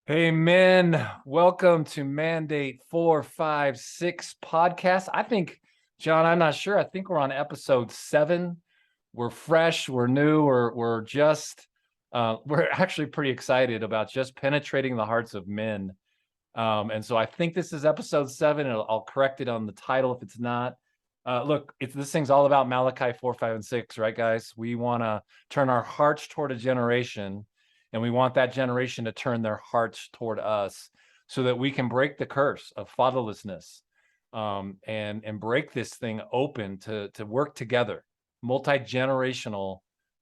Hey, men, welcome to Mandate 456 podcast. I think, John, I'm not sure. I think we're on episode 7. We're fresh, we're new, we're just, we're actually pretty excited about just penetrating the hearts of men. And so I think this is episode 7, and I'll correct it on the title if it's not. Look, this thing's all about Malachi 4, 5, and 6, right, guys? We want to turn our hearts toward a generation, and we want that generation to turn their hearts toward us so that we can break the curse of fatherlessness, and break this thing open to work together. Multi-generational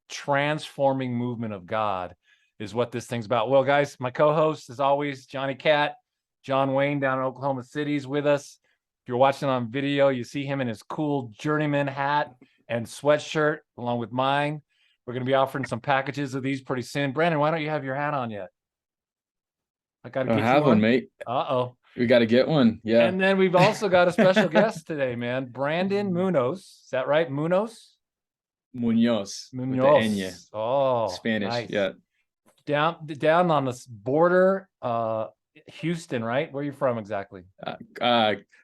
transforming movement of God is what this thing's about. Well, guys, my co-host, as always, Johnny Cat, John Wayne down in Oklahoma City is with us. If you're watching on video, you see him in his cool journeyman hat and sweatshirt along with mine. We're going to be offering some packages of these pretty soon. Brandon, why don't you have your hat on yet? I got to I get have you one, on. mate. Uh-oh. We got to get one. Yeah. And then we've also got a special guest today, man. Brandon Munoz. Is that right? Munoz? Munoz with the Ñ. Munoz. Oh, Spanish. nice. Yeah. Down on the border, Houston, right? Where are you from exactly?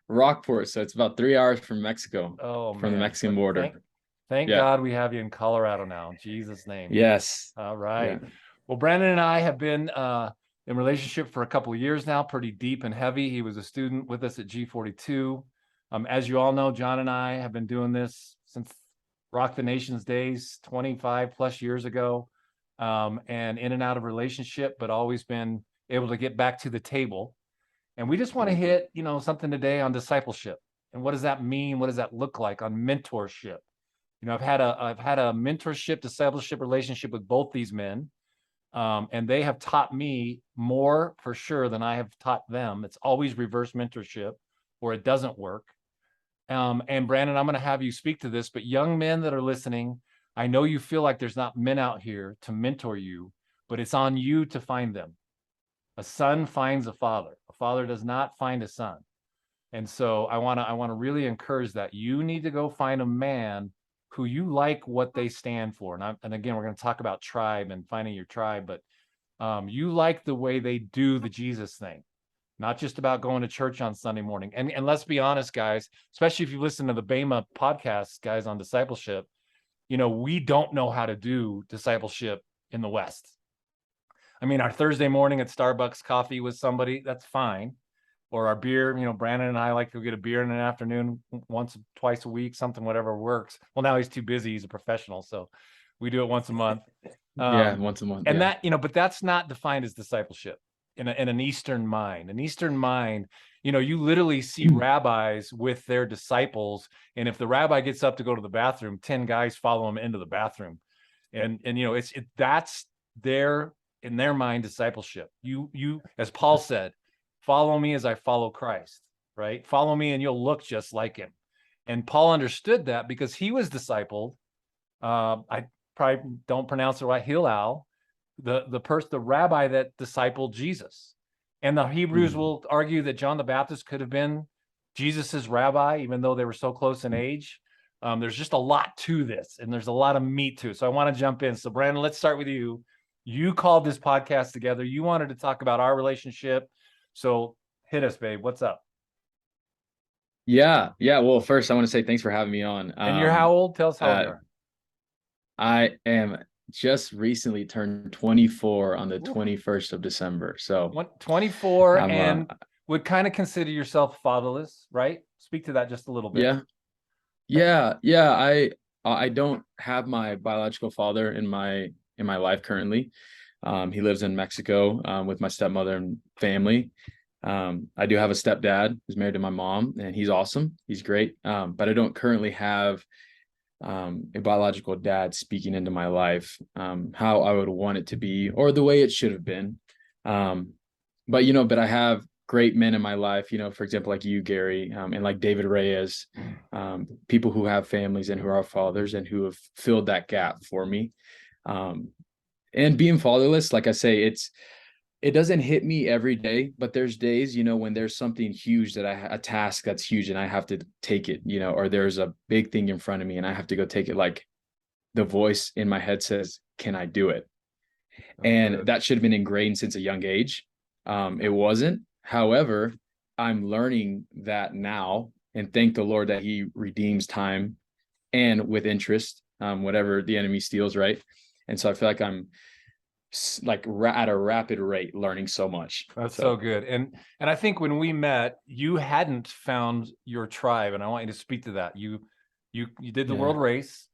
Rockport. So it's about 3 hours from Mexico, Oh, from the man. Mexican border. Thank Yeah. God we have you in Colorado now. In Jesus' name. Yes. All Yeah. right. Well, Brandon and I have been in relationship for a couple of years now, pretty deep and heavy. He was a student with us at G42. As you all know, John and I have been doing this since Rock the Nation's days, 25 plus years ago, and in and out of relationship, but always been able to get back to the table. And we just want to hit, something today on discipleship. And what does that mean? What does that look like on mentorship? I've had a mentorship, discipleship relationship with both these men. And they have taught me more for sure than I have taught them. It's always reverse mentorship or it doesn't work. And Brandon, I'm going to have you speak to this, but young men that are listening, I know you feel like there's not men out here to mentor you, but it's on you to find them. A son finds a father does not find a son. And so I want to really encourage that. You need to go find a man who you like what they stand for. And again, we're going to talk about tribe and finding your tribe, but you like the way they do the Jesus thing, not just about going to church on Sunday morning. And let's be honest, guys, especially if you listen to the Bema podcast, guys, on discipleship, we don't know how to do discipleship in the West. I mean, our Thursday morning at Starbucks coffee with somebody, that's fine. Or our beer, Brandon and I like to get a beer in an afternoon once, twice a week, something, whatever works. Well, now he's too busy. He's a professional. So we do it once a month. Yeah. Once a month. And yeah. but that's not defined as discipleship in an Eastern mind. An Eastern mind, you literally see rabbis with their disciples. And if the rabbi gets up to go to the bathroom, 10 guys follow him into the bathroom. And that's in their mind, discipleship. You, as Paul said, follow me as I follow Christ, right? Follow me and you'll look just like him. And Paul understood that because he was discipled. I probably don't pronounce it right. Hillel, the rabbi that discipled Jesus. And the Hebrews will argue that John the Baptist could have been Jesus's rabbi, even though they were so close in age. There's just a lot to this, and there's a lot of meat to it. So I want to jump in. So Brandon, let's start with you. You called this podcast together. You wanted to talk about our relationship. So hit us, babe. What's up? Yeah. Yeah. Well, first, I want to say thanks for having me on. And you're how old? Tell us how old you are. I am just recently turned 24 on the 21st of December. So 24 and would kind of consider yourself fatherless, right? Speak to that just a little bit. Yeah. I don't have my biological father in my life currently. He lives in Mexico with my stepmother and family. I do have a stepdad who's married to my mom, and he's awesome. He's great. But I don't currently have a biological dad speaking into my life, how I would want it to be, or the way it should have been. But I have great men in my life, for example, like you, Gary, and like David Reyes, people who have families and who are fathers and who have filled that gap for me. And being fatherless, like I say, it doesn't hit me every day, but there's days, when there's something huge a task that's huge and I have to take it, or there's a big thing in front of me and I have to go take it. Like the voice in my head says, can I do it? And that should have been ingrained since a young age. It wasn't. However, I'm learning that now, and thank the Lord that he redeems time and with interest, whatever the enemy steals, right? And so I feel like I'm like at a rapid rate learning so much. That's so good. And I think when we met, you hadn't found your tribe, and I want you to speak to that. You did the world race,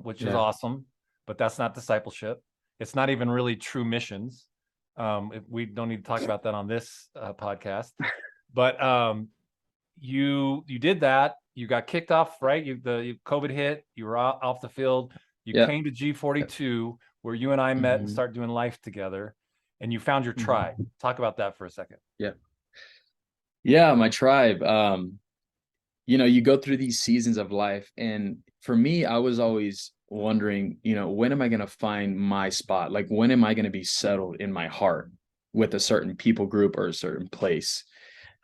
which is awesome, but that's not discipleship. It's not even really true missions. We don't need to talk about that on this podcast. But you did that. You got kicked off, right? COVID hit. You were off the field. You came to G42, where you and I met and started doing life together, and you found your tribe. Talk about that for a second. Yeah, my tribe. You go through these seasons of life, and for me, I was always wondering, when am I going to find my spot? Like, when am I going to be settled in my heart with a certain people group or a certain place?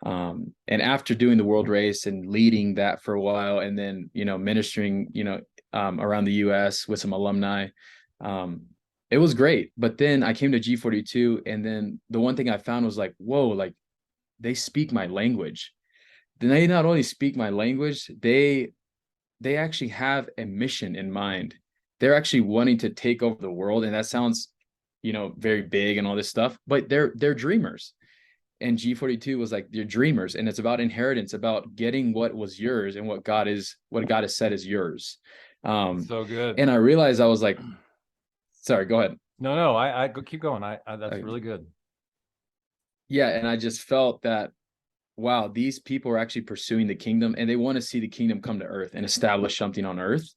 And after doing the world race and leading that for a while, and then, ministering, around the US with some alumni, it was great. But then I came to G42, and then the one thing I found was like, whoa, like they speak my language. They not only speak my language, they actually have a mission in mind. They're actually wanting to take over the world. And that sounds, very big and all this stuff, but they're dreamers. And G42 was like, they're dreamers. And it's about inheritance, about getting what was yours and what God has said is yours. So good. And I realized I was like, sorry, go ahead. No, I keep going. That's really good. Yeah. And I just felt that, wow, these people are actually pursuing the kingdom, and they want to see the kingdom come to earth and establish something on earth.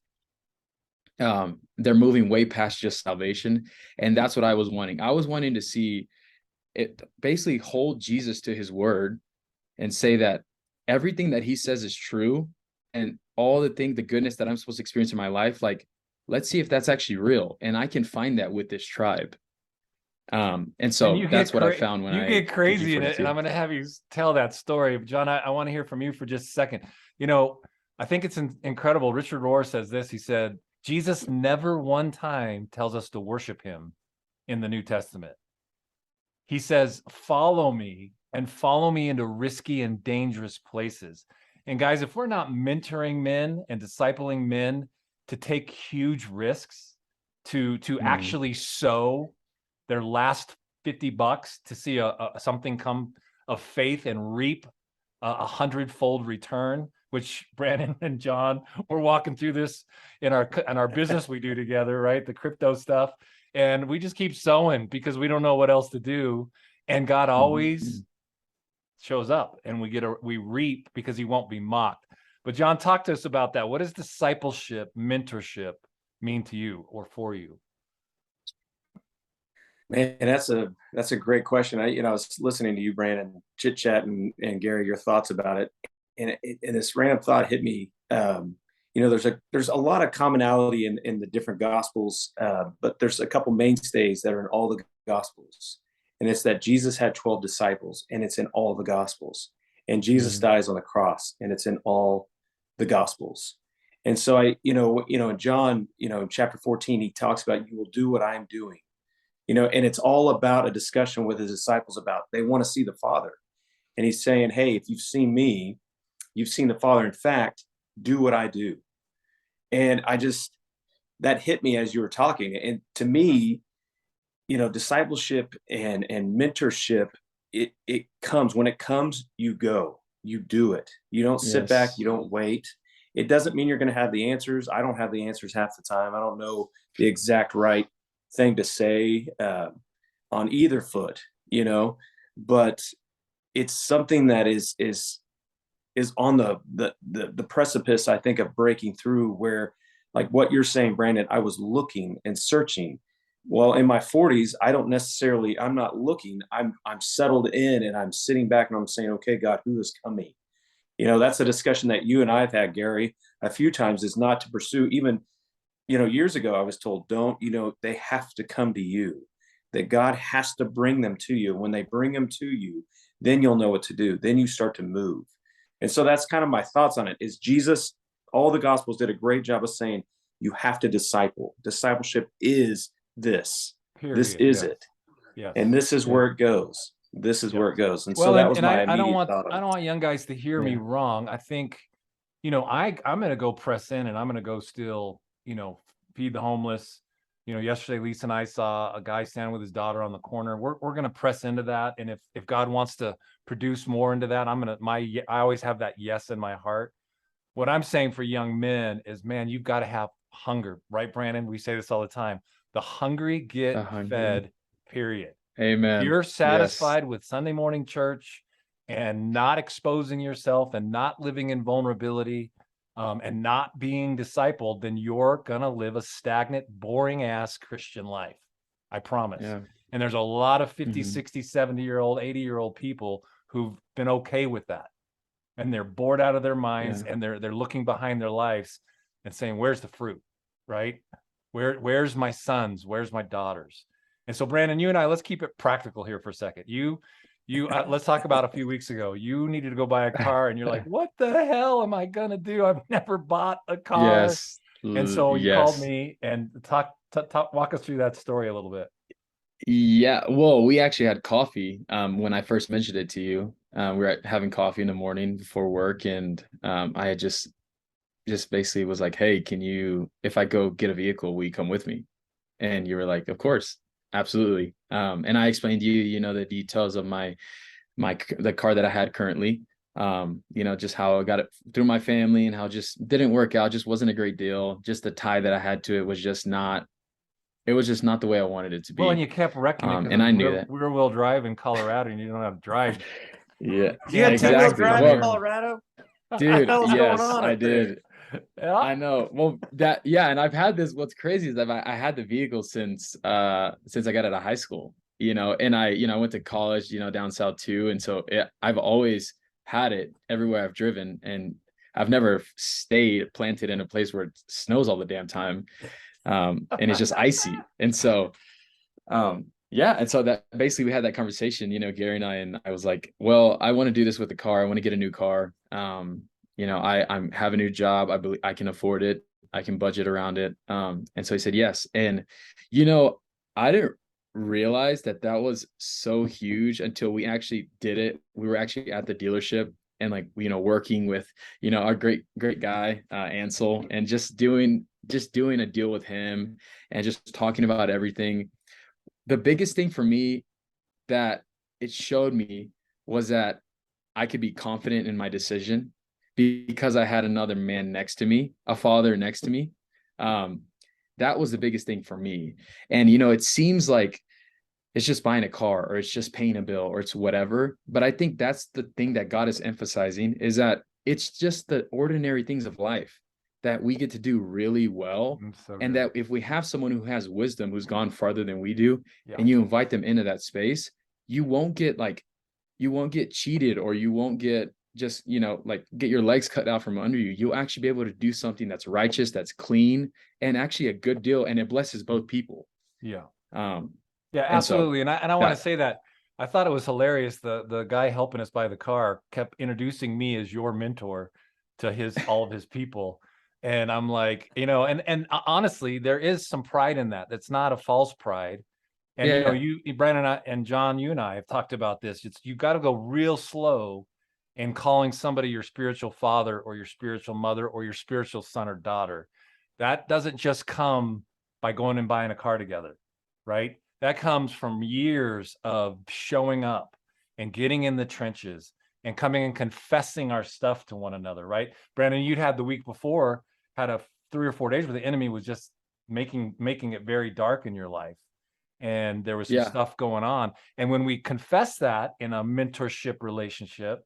They're moving way past just salvation. And that's what I was wanting. I was wanting to see it basically hold Jesus to his word and say that everything that he says is true, and all the goodness that I'm supposed to experience in my life, like, let's see if that's actually real. And I can find that with this tribe. And so that's what I found when I get crazy in it. And I'm going to have you tell that story. John, I want to hear from you for just a second. I think it's incredible. Richard Rohr says this. He said, Jesus never one time tells us to worship him in the New Testament. He says, follow me, and follow me into risky and dangerous places. And guys, if we're not mentoring men and discipling men to take huge risks, to actually sow their last $50 to see something come of faith and reap a 100-fold return, which Brandon and John, we're walking through this in our business we do together, right? The crypto stuff. And we just keep sowing because we don't know what else to do. And God always shows up, and we reap because he won't be mocked. But John, talk to us about that. What does discipleship, mentorship mean to you or for you? Man, that's a great question. I was listening to you, Brandon, chit chat, and Gary, your thoughts about it, and this random thought hit me. There's a lot of commonality in the different gospels, but there's a couple mainstays that are in all the gospels, and it's that Jesus had 12 disciples, and it's in all the gospels, and Jesus dies on the cross, and it's in all the gospels. And so in John, chapter 14, he talks about, you will do what I'm doing. And it's all about a discussion with his disciples about, they want to see the Father. And he's saying, hey, if you've seen me, you've seen the Father. In fact, do what I do. And that hit me as you were talking. And to me, discipleship and mentorship, it comes, when it comes, you go, you do it. You don't sit back, you don't wait. It doesn't mean you're going to have the answers. I don't have the answers half the time. I don't know the exact right thing to say on either foot, but it's something that is on the precipice, I think, of breaking through, where, like what you're saying, Brandon, I was looking and searching. Well, in my 40s, I'm not looking, I'm settled in, and I'm sitting back and I'm saying, okay, God, who is coming? That's a discussion that you and I have had, Gary, a few times, is not to pursue. Even years ago, I was told, they have to come to you, that God has to bring them to you. When they bring them to you, then you'll know what to do. Then you start to move. And so that's kind of my thoughts on it. Is Jesus, all the gospels did a great job of saying, you have to disciple. Discipleship is this. Period. This is it. Yes. And this is where it goes. this is Yeah. where it goes. And Well, so that was my I don't immediate want, thought on I it. don't want young guys to hear me Yeah. wrong. I think, I'm going to go press in and I'm going to go still, feed the homeless. Yesterday, Lisa and I saw a guy standing with his daughter on the corner. We're going to press into that. And if God wants to produce more into that, I always have that yes in my heart. What I'm saying for young men is, man, you've got to have hunger, right, Brandon? We say this all the time. The hungry get The hungry. fed, period. Amen. You're Yes. satisfied with Sunday morning church and not exposing yourself and not living in vulnerability, and not being discipled, then you're going to live a stagnant, boring ass Christian life. I promise. Yeah. And there's a lot of 50, Mhm. 60, 70-year-old, 80-year-old people who've been okay with that. And they're bored out of their minds, Yeah. and they're looking behind their lives and saying, where's the fruit, right? Where's my sons? Where's my daughters? And so, Brandon, you and I, let's keep it practical here for a second. Let's talk about a few weeks ago. You needed to go buy a car, and you're like, what the hell am I gonna do? I've never bought a car. Yes. And so you called Yes. me and walk us through that story a little bit. Yeah, well, we actually had coffee when I first mentioned it to you. We were having coffee in the morning before work, and I had just basically was like, "Hey, if I go get a vehicle, will you come with me?" And you were like, "Of course, absolutely." And I explained to you, the details of the car that I had currently. Just how I got it through my family and how it just didn't work out, just wasn't a great deal. Just the tie that I had to it was just not. It was just not the way I wanted it to be. Well, and you kept wrecking it because And I knew that. rear wheel drive in Colorado, and you don't have to drive. Yeah, You had Yeah, 10-wheel exactly. drive in Well, Colorado? dude, hell's going yes, on I up there? did. Yeah. I know. Well, and I've had this. What's crazy is I had the vehicle since I got out of high school. And I went to college, down south too, and so I've always had it everywhere I've driven, and I've never stayed planted in a place where it snows all the damn time, and it's just icy, and so. Yeah. And so that basically we had that conversation, Gary and I was like, well, I want to do this with the car. I want to get a new car. I have a new job. I believe I can afford it. I can budget around it. And so he said, yes. And, I didn't realize that was so huge until we actually did it. We were actually at the dealership and working with, our great guy, Ansel, and just doing a deal with him and just talking about everything. The biggest thing for me that it showed me was that I could be confident in my decision because I had another man next to me, a father next to me. That was the biggest thing for me. And, it seems like it's just buying a car or it's just paying a bill or it's whatever. But I think that's the thing that God is emphasizing, is that it's just the ordinary things of life that we get to do really well. And that if we have someone who has wisdom, who's gone farther than we do, and you invite them into that space, you won't get cheated, or you won't get just, get your legs cut out from under you. You'll actually be able to do something that's righteous, that's clean, and actually a good deal. And it blesses both people. Yeah. Yeah, absolutely. And I want to say that I thought it was hilarious. The guy helping us buy the car kept introducing me as your mentor to all of his people. And I'm like, and honestly, there is some pride in that. That's not a false pride. And you, Brandon and John, you and I have talked about this. You got to go real slow in calling somebody your spiritual father or your spiritual mother or your spiritual son or daughter. That doesn't just come by going and buying a car together, right? That comes from years of showing up and getting in the trenches and coming and confessing our stuff to one another, right? Brandon, you'd had the week before, had 3 or 4 days where the enemy was just making it very dark in your life. And there was some stuff going on. And when we confess that in a mentorship relationship,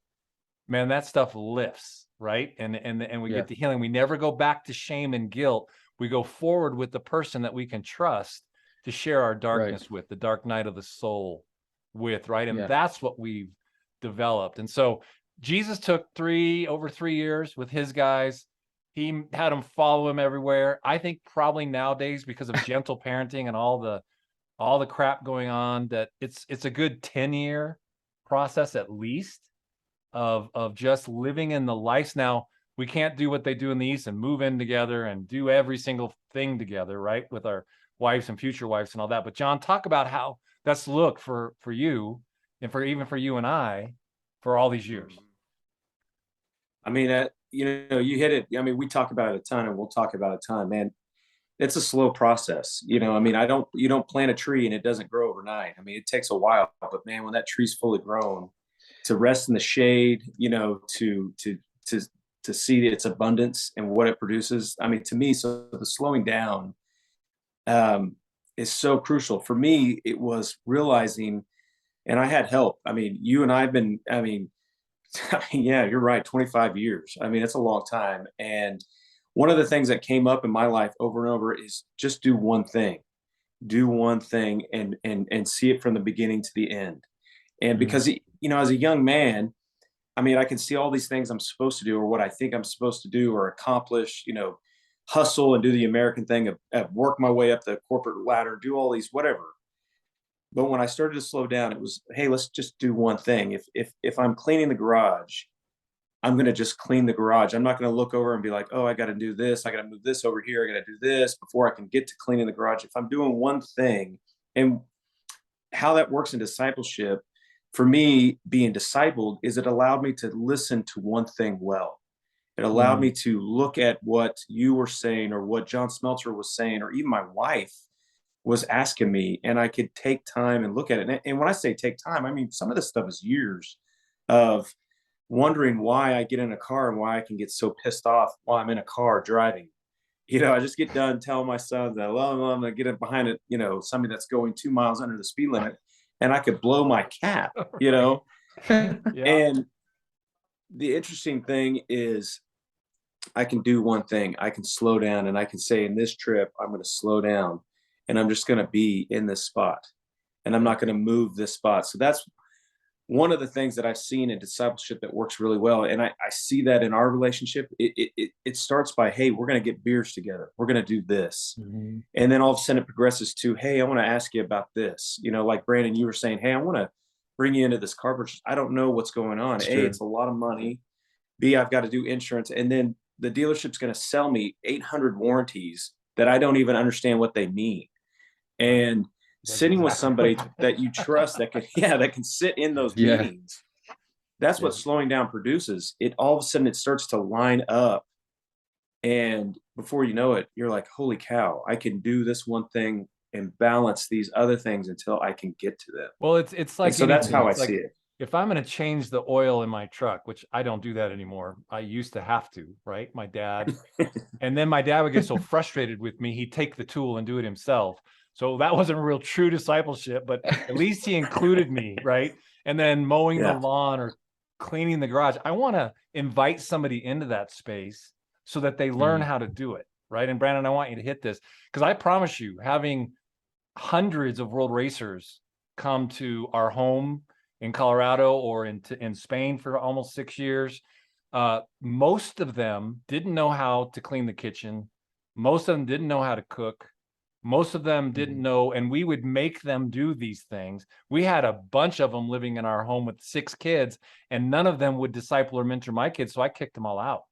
man, that stuff lifts, right? And we get the healing. We never go back to shame and guilt. We go forward with the person that we can trust to share our darkness with, the dark night of the soul with, right? And that's what we've developed. And so Jesus took over 3 years with his guys. He had them follow him everywhere. I think probably nowadays, because of gentle parenting and all the crap going on, that it's a good 10-year process at least of just living in the life. Now, we can't do what they do in the East and move in together and do every single thing together, right? With our wives and future wives and all that. But John, talk about how that's looked for you and for even for you and I for all these years. I mean, you know, you hit it. I mean, we talk about it a ton, and we'll talk about it a ton, man. It's a slow process. You know, I mean, you don't plant a tree and it doesn't grow overnight. I mean, it takes a while, but man, when that tree's fully grown, to rest in the shade, you know, to see its abundance and what it produces. I mean, to me, so the slowing down is so crucial. For me, it was realizing, and I had help. I mean, you and I've been, I mean, yeah, you're right. 25 years. I mean, it's a long time. And one of the things that came up in my life over and over is just do one thing, and see it from the beginning to the end. And because, you know, as a young man, I mean, I can see all these things I'm supposed to do, or what I think I'm supposed to do or accomplish, you know, hustle and do the American thing of work my way up the corporate ladder, do all these, whatever. But when I started to slow down, it was, hey, let's just do one thing. If I'm cleaning the garage, I'm going to just clean the garage. I'm not going to look over and be like, oh, I got to do this. I got to move this over here. I got to do this before I can get to cleaning the garage. If I'm doing one thing, and how that works in discipleship, for me, being discipled is it allowed me to listen to one thing well. It allowed me to look at what you were saying, or what John Smelter was saying, or even my wife was asking me, and I could take time and look at it. And when I say take time, I mean, some of this stuff is years of wondering why I get in a car and why I can get so pissed off while I'm in a car driving. You know, I just get done telling my son that, well, I'm going to get in behind it, you know, somebody that's going 2 miles under the speed limit, and I could blow my cap, you know? Yeah. And the interesting thing is I can do one thing. I can slow down, and I can say, in this trip, I'm going to slow down, and I'm just going to be in this spot, and I'm not going to move this spot. So that's one of the things that I've seen in discipleship that works really well. And I see that in our relationship. It starts by, hey, we're going to get beers together. We're going to do this. And then all of a sudden it progresses to, hey, I want to ask you about this. You know, like Brandon, you were saying, hey, I want to bring you into this car purchase. I don't know what's going on. That's A, true. it's a lot of money. B, I've got to do insurance. And then the dealership's going to sell me 800 warranties that I don't even understand what they mean. And That's sitting with exactly somebody that you trust that can, that can sit in those Yeah. meetings. That's what Yeah. slowing down produces. It all of a sudden it starts to line up. And before you know it, you're like, holy cow, I can do this one thing and balance these other things until I can get to them. Well, it's like And so that's anything. how I It's like, see it. if I'm going to change the oil in my truck, which I don't do that anymore. I used to have to, right? My dad. And then my dad would get so frustrated with me, he'd take the tool and do it himself. So that wasn't real true discipleship, but at least he included me, right? And then mowing the Yeah. lawn or cleaning the garage. I want to invite somebody into that space so that they learn how to do it, right? And Brandon, I want you to hit this, because I promise you, having hundreds of world racers come to our home in Colorado or in Spain for almost 6 years, most of them didn't know how to clean the kitchen. Most of them didn't know how to cook. Most of them didn't know, and we would make them do these things. We had a bunch of them living in our home with 6 kids, and none of them would disciple or mentor my kids, so I kicked them all out.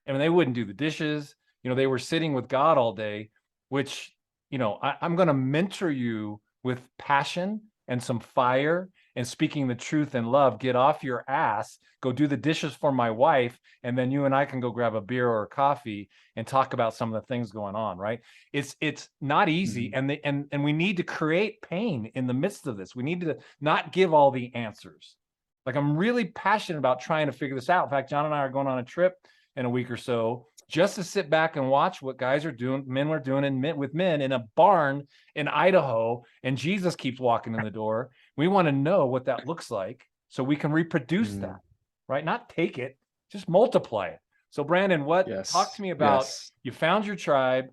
I mean, they wouldn't do the dishes. You know, they were sitting with God all day, which, you know, I'm going to mentor you with passion and some fire and speaking the truth in love. Get off your ass, go do the dishes for my wife, and then you and I can go grab a beer or a coffee and talk about some of the things going on, right? It's not easy, and we need to create pain in the midst of this. We need to not give all the answers. Like, I'm really passionate about trying to figure this out. In fact, John and I are going on a trip in a week or so, just to sit back and watch what guys are doing, men were doing with men in a barn in Idaho, and Jesus keeps walking in the door. We want to know what that looks like so we can reproduce that, right? Not take it, just multiply it. So Brandon, talk to me about, you found your tribe,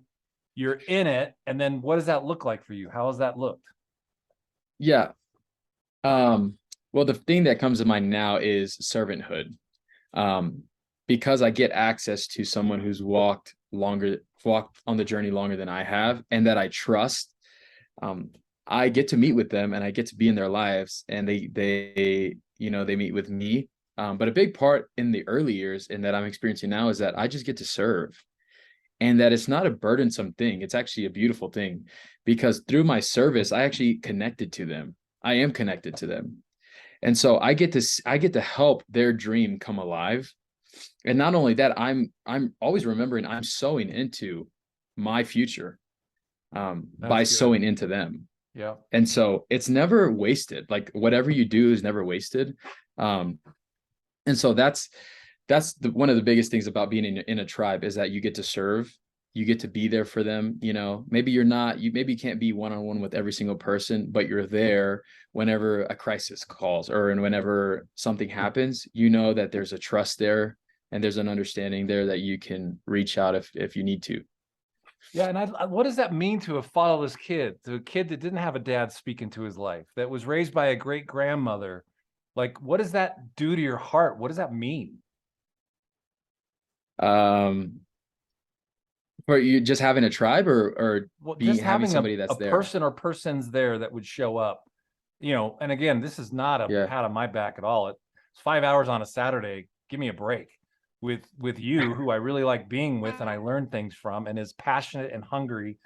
you're in it, and then what does that look like for you? How has that looked? Yeah. Well, the thing that comes to mind now is servanthood. Because I get access to someone who's walked on the journey longer than I have, and that I trust, I get to meet with them and I get to be in their lives, and they meet with me. But a big part in the early years, and that I'm experiencing now, is that I just get to serve, and that it's not a burdensome thing. It's actually a beautiful thing, because through my service, I actually connected to them. I am connected to them. And so I get to help their dream come alive. And not only that, I'm always remembering I'm sowing into my future by That's good. sowing into them. Yeah. And so it's never wasted. Like whatever you do is never wasted. And so that's one of the biggest things about being in a tribe is that you get to serve, you get to be there for them. You know, maybe you can't be one-on-one with every single person, but you're there whenever a crisis calls or whenever something happens, you know that there's a trust there and there's an understanding there that you can reach out if you need to. Yeah, and what does that mean to a fatherless kid, to a kid that didn't have a dad speak into his life, that was raised by a great grandmother? Like, what does that do to your heart? What does that mean? For you just having a tribe or Well, being just having having somebody that's a there. person or persons there that would show up, you know. And again, this is not a Yeah. pat on my back at all. It's 5 hours on a Saturday. Give me a break with you, who I really like being with, and I learn things from, and is passionate and hungry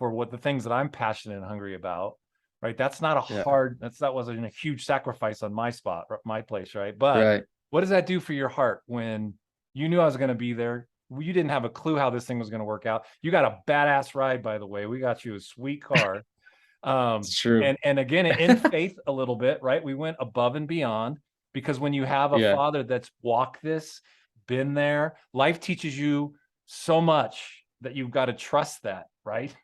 for what the things that I'm passionate and hungry about. Right. That's not a Yeah. hard. That wasn't a huge sacrifice on my spot, my place. Right. But Right. what does that do for your heart when you knew I was going to be there? You didn't have a clue how this thing was going to work out. You got a badass ride, by the way. We got you a sweet car. It's true. And again, in faith a little bit, right? We went above and beyond, because when you have a Yeah. father that's walked this, been there, life teaches you so much that you've got to trust that, right?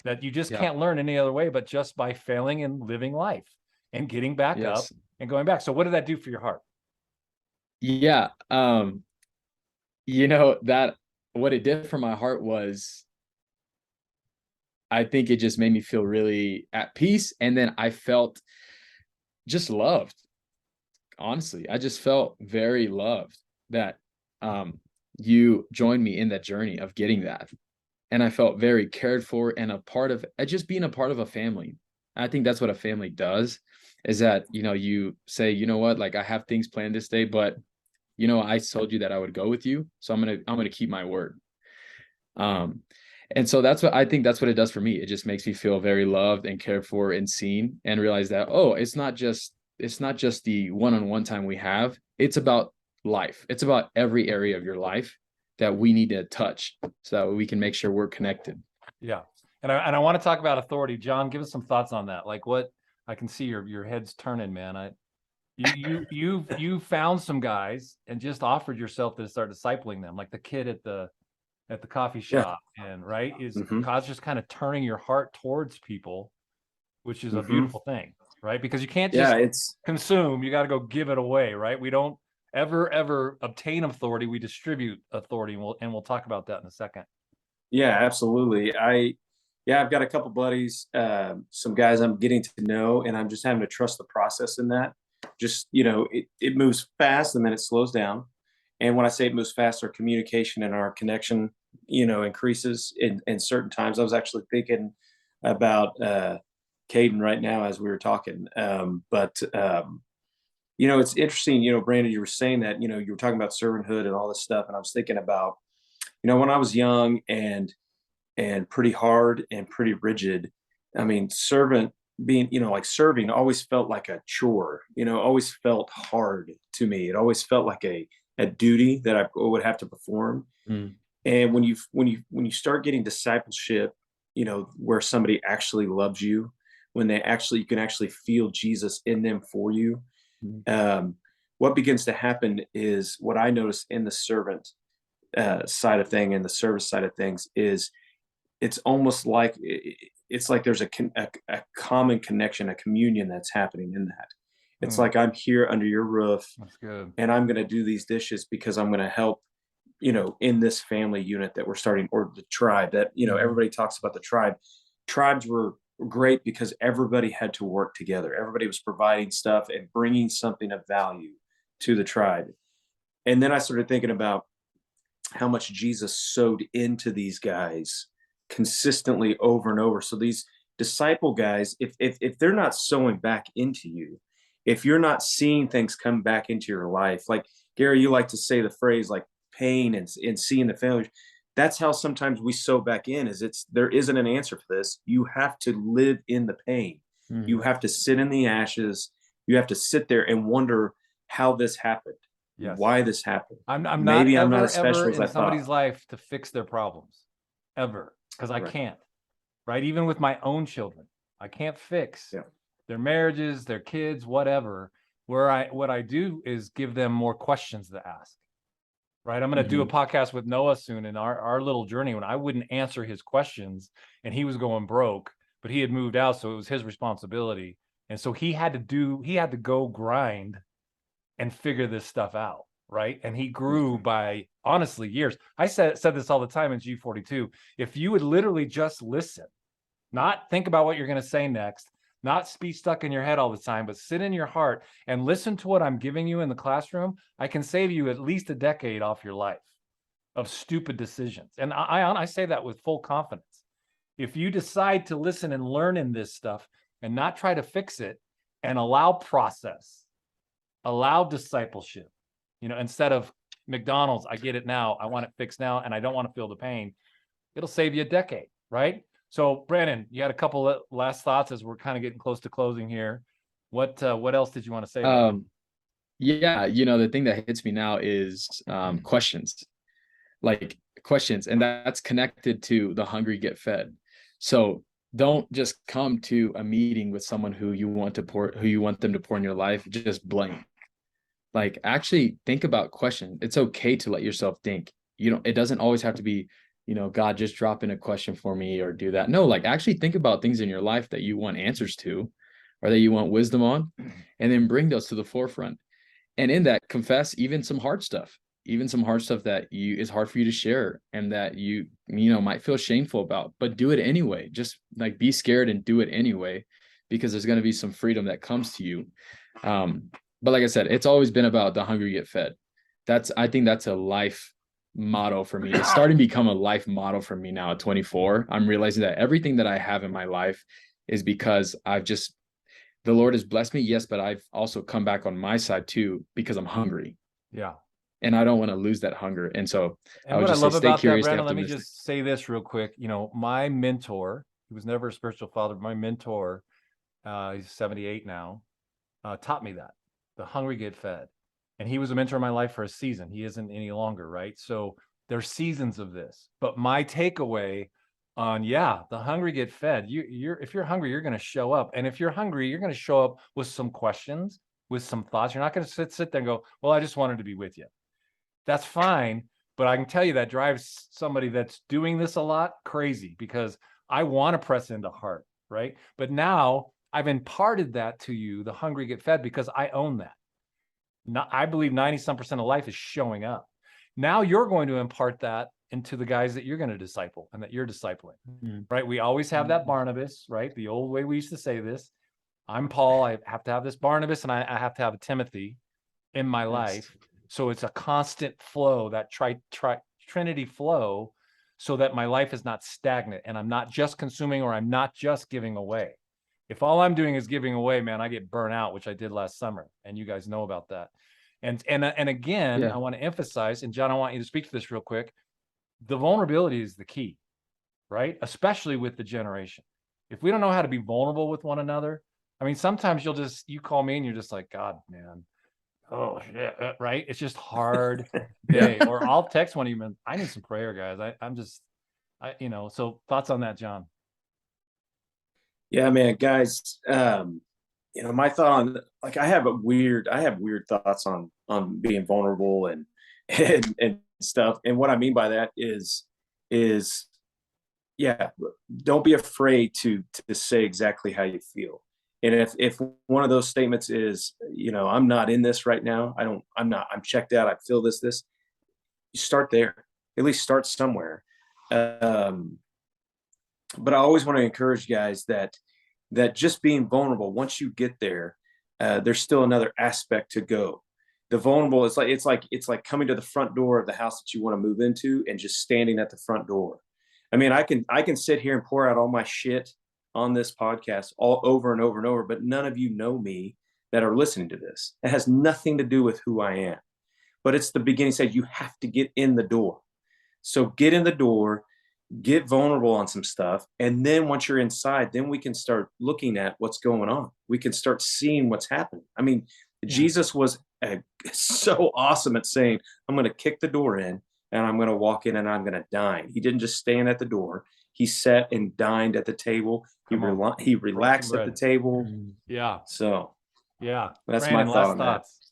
That you just Yeah. can't learn any other way but just by failing and living life and getting back up Yes. and going back. So what did that do for your heart? Yeah. You know, that what it did for my heart was, I think it just made me feel really at peace. And then I felt just loved. Honestly, I just felt very loved that you joined me in that journey of getting that. And I felt very cared for and a part of just being a part of a family. I think that's what a family does, is that, you know, you say, you know what, like I have things planned this day, but you know, I told you that I would go with you. So I'm going to keep my word. And so that's what I think that's what it does for me. It just makes me feel very loved and cared for and seen, and realize that, oh, it's not just the one-on-one time we have. It's about life. It's about every area of your life that we need to touch so that we can make sure we're connected. Yeah. And I want to talk about authority. John, give us some thoughts on that. Like, what, I can see your head's turning, man. You found some guys and just offered yourself to start discipling them, like the kid at the coffee shop. And right, is God's just kind of turning your heart towards people, which is a beautiful thing, right? Because you can't just consume, you got to go give it away, right? We don't ever obtain authority, we distribute authority, and we'll talk about that in a second. Yeah, absolutely. I've got a couple buddies, some guys I'm getting to know, and I'm just having to trust the process in that. Just, you know, it moves fast and then it slows down. And when I say it moves fast, our communication and our connection, you know, increases in certain times. I was actually thinking about Caden right now as we were talking. You know, it's interesting, you know, Brandon, you were saying that, you know, you were talking about servanthood and all this stuff. And I was thinking about, you know, when I was young and pretty hard and pretty rigid, I mean, being, you know, like serving always felt like a chore, you know, always felt hard to me. It always felt like a duty that I would have to perform. And when you start getting discipleship, you know, where somebody actually loves you, when you can actually feel Jesus in them for you. What begins to happen is, what I notice in the servant side of thing and the service side of things is, it's almost like it's like there's a common connection, a communion that's happening in that. It's like, I'm here under your roof. That's good. And I'm going to do these dishes because I'm going to help, you know, in this family unit that we're starting, or the tribe that, you know, everybody talks about the tribe. Tribes were great because everybody had to work together. Everybody was providing stuff and bringing something of value to the tribe. And then I started thinking about how much Jesus sowed into these guys consistently over and over. So these disciple guys, if they're not sowing back into you, if you're not seeing things come back into your life, like Gary, you like to say the phrase like pain and seeing the failures. That's how sometimes we sow back in, is there isn't an answer for this. You have to live in the pain. You have to sit in the ashes You have to sit there and wonder how this happened, Yes. why this happened. I'm Maybe not I'm not ever, as special ever as in I somebody's thought. life to fix their problems, ever, because I Right. can't, right? Even with my own children, I can't fix Yeah. their marriages, their kids, whatever. What I do is give them more questions to ask, right? I'm going to do a podcast with Noah soon, and our little journey when I wouldn't answer his questions and he was going broke, but he had moved out, so it was his responsibility. And so he had to go grind and figure this stuff out, right? And he grew by, honestly, years. I said this all the time in G42. If you would literally just listen, not think about what you're going to say next, not be stuck in your head all the time, but sit in your heart and listen to what I'm giving you in the classroom, I can save you at least a decade off your life of stupid decisions. And I say that with full confidence. If you decide to listen and learn in this stuff and not try to fix it and allow process, allow discipleship, instead of McDonald's, I get it now, I want it fixed now, and I don't want to feel the pain, it'll save you a decade, right? So Brandon, you had a couple of last thoughts as we're kind of getting close to closing here. What else did you want to say about it? Yeah, the thing that hits me now is questions, like questions, and that's connected to the hungry get fed. So don't just come to a meeting with someone who you want them to pour in your life just blank. Like, actually think about questions. It's okay to let yourself think. It doesn't always have to be, God, just drop in a question for me or do that. No, like, actually think about things in your life that you want answers to, or that you want wisdom on, and then bring those to the forefront. And in that, confess even some hard stuff that is hard for you to share, and that you might feel shameful about, but do it anyway. Just like, be scared and do it anyway, because there's going to be some freedom that comes to you. But like I said, it's always been about the hungry get fed. I think that's a life motto for me. It's starting to become a life motto for me now at 24. I'm realizing that everything that I have in my life is because the Lord has blessed me, yes, but I've also come back on my side too, because I'm hungry. Yeah. And I don't want to lose that hunger. And so And what I love about that, Brandon, let me just say this real quick. My mentor, he was never a spiritual father, but my mentor, he's 78 now, taught me that. The hungry get fed. And he was a mentor in my life for a season. He isn't any longer, right? So there's seasons of this. But my takeaway on, the hungry get fed. If you're hungry, you're going to show up. And if you're hungry, you're going to show up with some questions, with some thoughts. You're not going to sit there and go, well, I just wanted to be with you. That's fine. But I can tell you that drives somebody that's doing this a lot crazy, because I want to press into heart, right? But now I've imparted that to you, the hungry get fed, because I own that. I believe 90-some% of life is showing up. Now you're going to impart that into the guys that you're going to disciple and that you're discipling, right? We always have that Barnabas, right? The old way we used to say this. I'm Paul. I have to have this Barnabas, and I have to have a Timothy in my life. So it's a constant flow, that Trinity flow, so that my life is not stagnant and I'm not just consuming, or I'm not just giving away. If all I'm doing is giving away, man, I get burnt out, which I did last summer, and you guys know about that. And again, I want to emphasize, and John, I want you to speak to this real quick. The vulnerability is the key, right? Especially with the generation. If we don't know how to be vulnerable with one another, I mean, sometimes you call me and you're just like, God, man, oh shit, right? It's just hard day. Or I'll text one of you, I need some prayer, guys. So thoughts on that, John? Yeah, man, guys. My thought on, like, I have weird thoughts on being vulnerable and stuff. And what I mean by that is don't be afraid to say exactly how you feel. And if one of those statements is, I'm not in this right now, I'm checked out, I feel this, you start there. At least start somewhere. But I always want to encourage guys that just being vulnerable, once you get there, there's still another aspect to go. The vulnerable, it's like coming to the front door of the house that you want to move into and just standing at the front door. I mean, I can sit here and pour out all my shit on this podcast all over and over and over, but none of you know me that are listening to this. It has nothing to do with who I am, but it's the beginning stage. You have to get in the door. So get in the door, get vulnerable on some stuff. And then once you're inside, then we can start looking at what's going on. We can start seeing what's happening. I mean, Jesus was so awesome at saying, I'm going to kick the door in and I'm going to walk in and I'm going to dine. He didn't just stand at the door. He sat and dined at the table. He relaxed at the table. Yeah. So yeah. that's Brandon, my thought last on that. thoughts.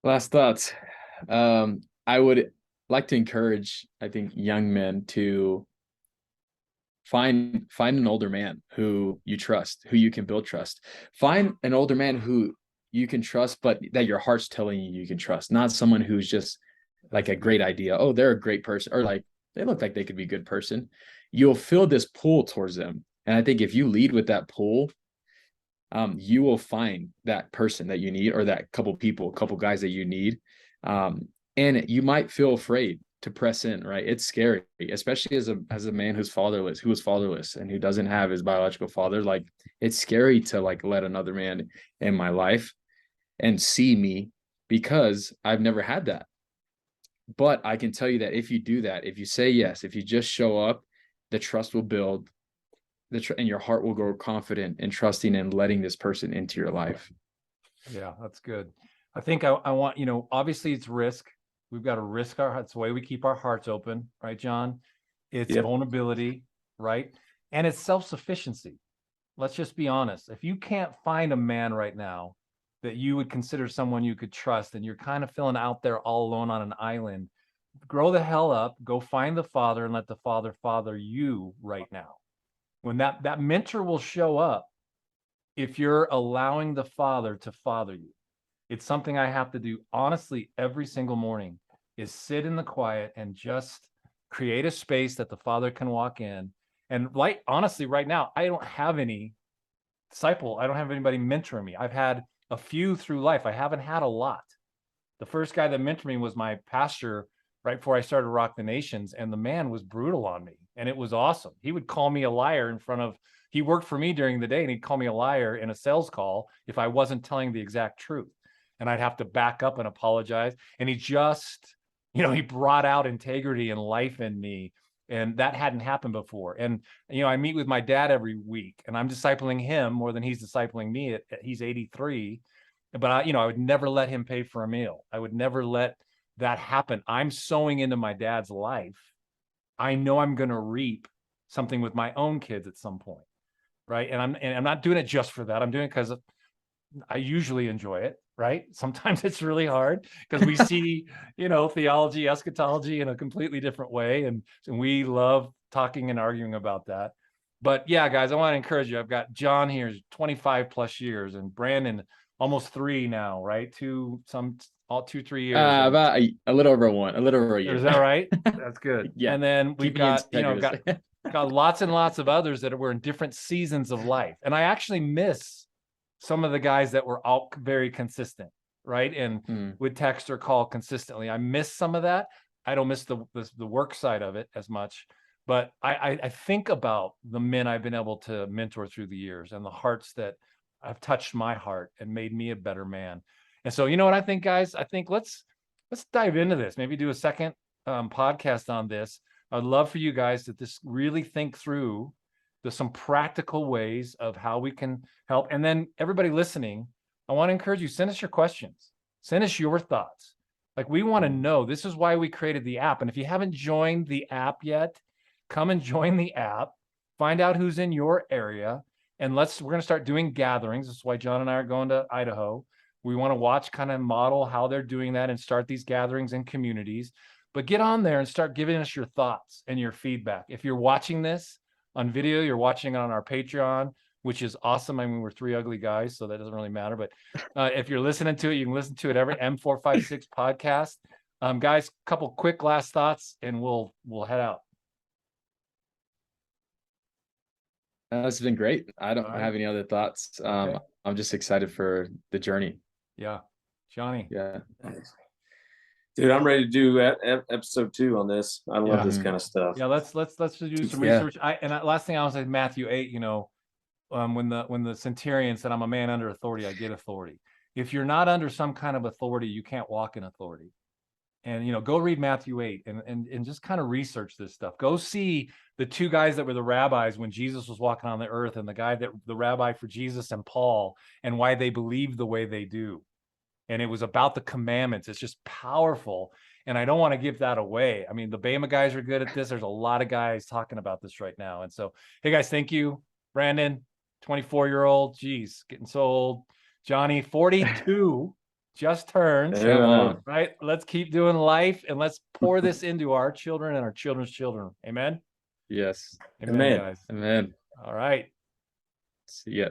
Last thoughts. I would like to encourage, I think, young men to find an older man who you trust, who you can build trust. Find an older man who you can trust, but that your heart's telling you can trust, not someone who's just like a great idea. Oh, they're a great person, or like they look like they could be a good person. You'll feel this pull towards them. And I think if you lead with that pull, you will find that person that you need, or that couple guys that you need. And you might feel afraid to press in, right? It's scary, especially as a man who was fatherless and who doesn't have his biological father. Like, it's scary to like let another man in my life and see me, because I've never had that. But I can tell you that if you do that, if you say yes, if you just show up, the trust will build, and your heart will grow confident and trusting and letting this person into your life. Yeah, that's good. I think I want, obviously it's risk. We've got to risk our hearts. The way we keep our hearts open, right, John? It's vulnerability, right? And it's self-sufficiency. Let's just be honest. If you can't find a man right now that you would consider someone you could trust, and you're kind of feeling out there all alone on an island, grow the hell up, go find the Father and let the Father father you right now. When that mentor will show up, if you're allowing the Father to father you. It's something I have to do honestly every single morning, is sit in the quiet and just create a space that the Father can walk in. And like, honestly, right now, I don't have any disciple. I don't have anybody mentoring me. I've had a few through life. I haven't had a lot. The first guy that mentored me was my pastor right before I started Rock the Nations. And the man was brutal on me. And it was awesome. He would call me a liar in front of, he worked for me during the day, and he'd call me a liar in a sales call if I wasn't telling the exact truth. And I'd have to back up and apologize. And he just, he brought out integrity and life in me. And that hadn't happened before. And, I meet with my dad every week, and I'm discipling him more than he's discipling me. He's 83. But I would never let him pay for a meal. I would never let that happen. I'm sowing into my dad's life. I know I'm going to reap something with my own kids at some point. Right. And I'm not doing it just for that. I'm doing it because I usually enjoy it. Right. Sometimes it's really hard because we see, theology, eschatology in a completely different way. And we love talking and arguing about that. But yeah, guys, I want to encourage you. I've got John here, 25 plus years, and Brandon almost 3 now, right? 2, 3 years. About a little over a year. Is that right? That's good. Yeah. And then we've got, got lots and lots of others that were in different seasons of life. And I actually miss some of the guys that were all very consistent, right? And would text or call consistently. I miss some of that. I don't miss the work side of it as much. But I think about the men I've been able to mentor through the years, and the hearts that have touched my heart and made me a better man. And so, you know what I think, guys? I think let's dive into this. Maybe do a second podcast on this. I'd love for you guys to just really think through some practical ways of how we can help. And then everybody listening, I want to encourage you, send us your questions. Send us your thoughts. Like, we want to know. This is why we created the app. And if you haven't joined the app yet, come and join the app. Find out who's in your area. And we're going to start doing gatherings. This is why John and I are going to Idaho. We want to watch, kind of model how they're doing that, and start these gatherings in communities. But get on there and start giving us your thoughts and your feedback. If you're watching this on video, you're watching it on our Patreon, which is awesome. I mean, we're 3 ugly guys, so that doesn't really matter. But if you're listening to it, you can listen to it every M456 podcast. Guys, a couple quick last thoughts, and we'll head out. This has been great. I don't have any other thoughts. Okay. I'm just excited for the journey. Yeah. Johnny. Yeah. Dude, I'm ready to do episode 2 on this. I love this kind of stuff. Yeah, let's do some research. Last thing I want to say, Matthew 8, when the centurion said, I'm a man under authority, I get authority. If you're not under some kind of authority, you can't walk in authority. And, go read Matthew 8 and just kind of research this stuff. Go see the two guys that were the rabbis when Jesus was walking on the earth, and the rabbi for Jesus and Paul, and why they believe the way they do. And it was about the commandments. It's just powerful. And I don't want to give that away. I mean, the Bama guys are good at this. There's a lot of guys talking about this right now. And so, hey guys, thank you. Brandon, 24-year-old, geez, getting so old. Johnny, 42, just turned. Right? Let's keep doing life, and let's pour this into our children and our children's children. Amen. Yes. Amen, guys. Amen. All right. See ya.